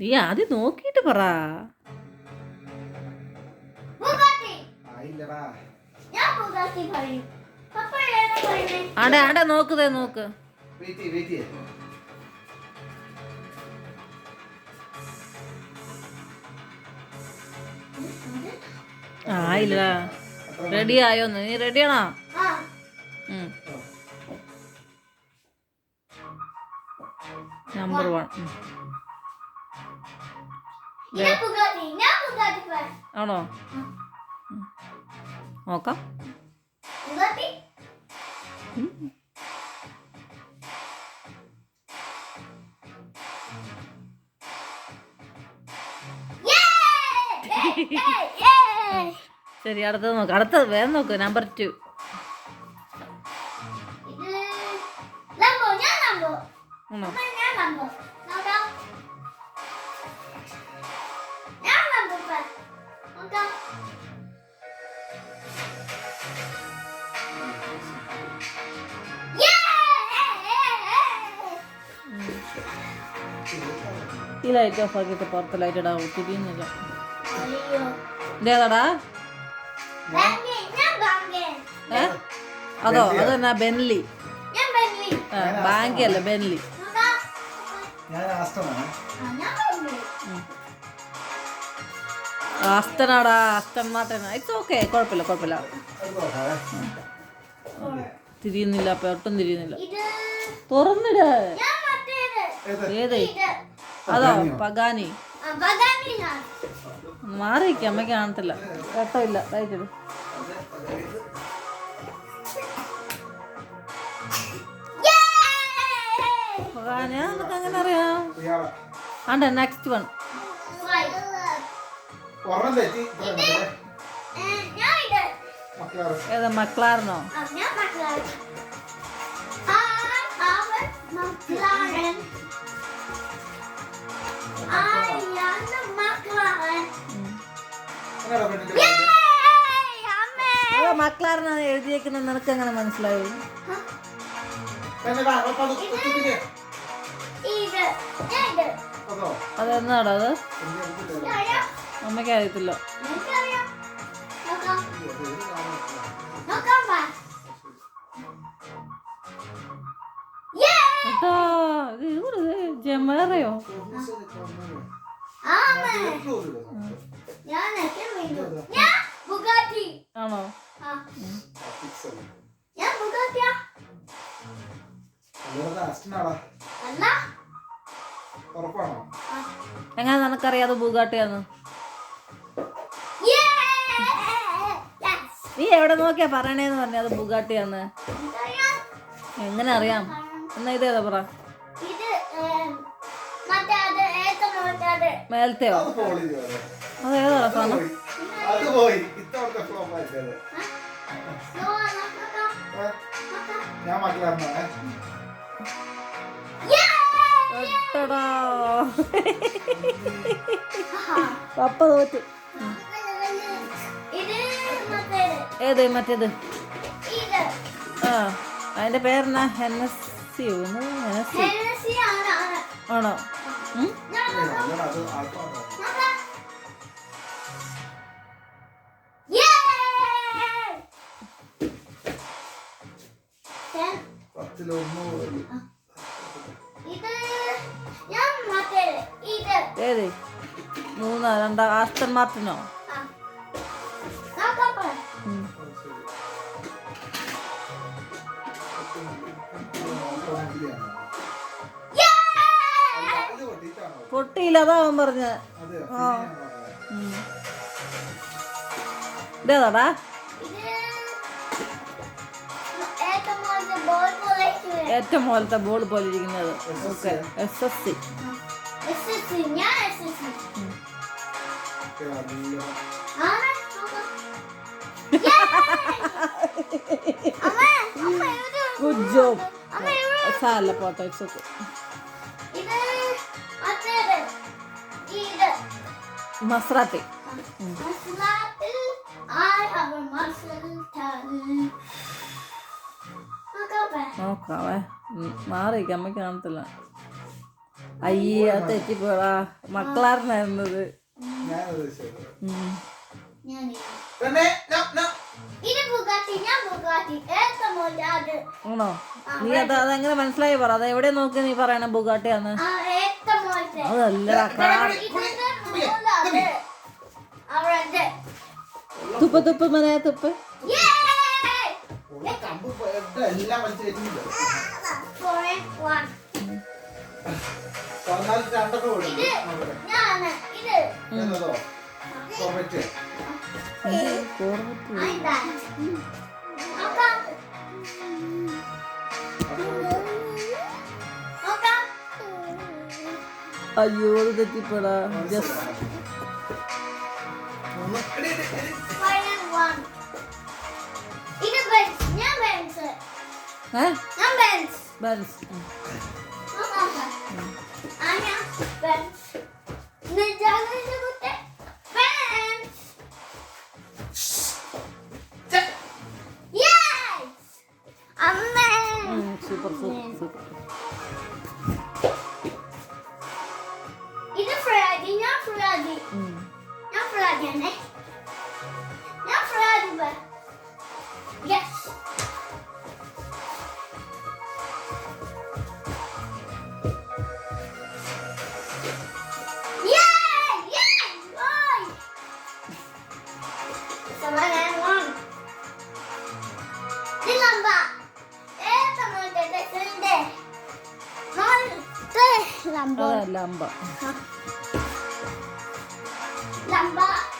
നീ ആദ്യം നോക്കിയിട്ട് പറ. ആടെ ആടെ നോക്ക്. ആയില്ലടാ. റെഡി ആയോന്ന്? നീ റെഡിയാണോ? നമ്പർ 1 ആണോ? നോക്കാം. ശരി, അടുത്തത് നോക്ക്. അടുത്തത് വേഗം നോക്ക്. നമ്പർ 2. ഈ ലൈറ്റ് ഓഫ് ആക്കിയിട്ട് പുറത്ത് ലൈറ്റ് ഇടാൻ തിരിയുന്നില്ല. ഇതേതാടാ? അതോ അതെന്നാ? ബെൻലി. ബാങ്കി അല്ല, ബെൻലി. ആസ്റ്റനാടാ, ആസ്റ്റൺ മാർട്ടിൻ. ഇറ്റ്സ് ഓക്കെ, കുഴപ്പമില്ല. തിരിയുന്നില്ല, അപ്പൊ ഒട്ടും തിരിയുന്നില്ല. തുറന്നിട. ഏതേ? അതോ പഗാനി? മാറിയിരിക്കും, അമ്മയ്ക്ക് കാണത്തില്ല. കേട്ടമില്ല. റൈറ്റ്. നമുക്ക് അങ്ങനെ അറിയാം. ആണ്ടെ നെക്സ്റ്റ് വൺ. ഏതാ? മക്ലാറിനോ? മക്ലാറിനാണ് എഴുതിയേക്കുന്നത്. നിനക്ക് എങ്ങനെ മനസ്സിലായി? അതെന്നാടോ അത്? അമ്മയ്ക്ക് അറിയത്തില്ല. ജമേറയോ? ആണോ? എങ്ങനെ നിനക്കറിയാതെ ബുഗാട്ടിയാന്ന്? നീ എവിടെ നോക്കിയാ പറയണേന്ന് പറഞ്ഞ അത് ബുഗാട്ടിയാന്ന്? എങ്ങനെ അറിയാം? എന്നാ ഇതേതാ പറ. മേലത്തെയോ? അതേതാ സാധനം? പപ്പ തോറ്റ്. ഏത്? മറ്റേത്? ആ, അതിന്റെ പേരെന്നാ? ഹെനസിയോ? ആണോ? ഏത്? 3 ആസ്റ്റൺ മാർട്ടിനോ? പൊട്ടിയില്ല, അതാ അവൻ പറഞ്ഞ. ഇതേതാടാ? ഏറ്റവും മുകളിലത്തെ ബോൾ പോലെ ഇരിക്കുന്നത്. Okay, SSC. Good job. സാരല്ല, പോട്ടെ. It's okay. മസ്രാത്തി. നോക്കാവേ. മാറിയിരിക്കാം, അമ്മയ്ക്ക് കാണത്തില്ല. അയ്യ തെറ്റിപ്പോടാ മക്കളാറിനായിരുന്നത്. ആണോ? നീ അതെങ്ങനെ മനസ്സിലായി പറ. അത് എവിടെ നോക്കി നീ പറയണ ബുഗാട്ടിയാന്ന്? അതല്ലടാ കാർ. തുപ്പ് തുപ്പ് മനെ തുപ്പ്. അയ്യോ അത് തെറ്റിപ്പോടാ. Super super super. ഇത് ഫ്രാഗി. ഞാൻ ഫ്രാഗി ആണ്. ഞാൻ ഫ്രാഗി ബ. യെസ്. ലംബ. Lamba.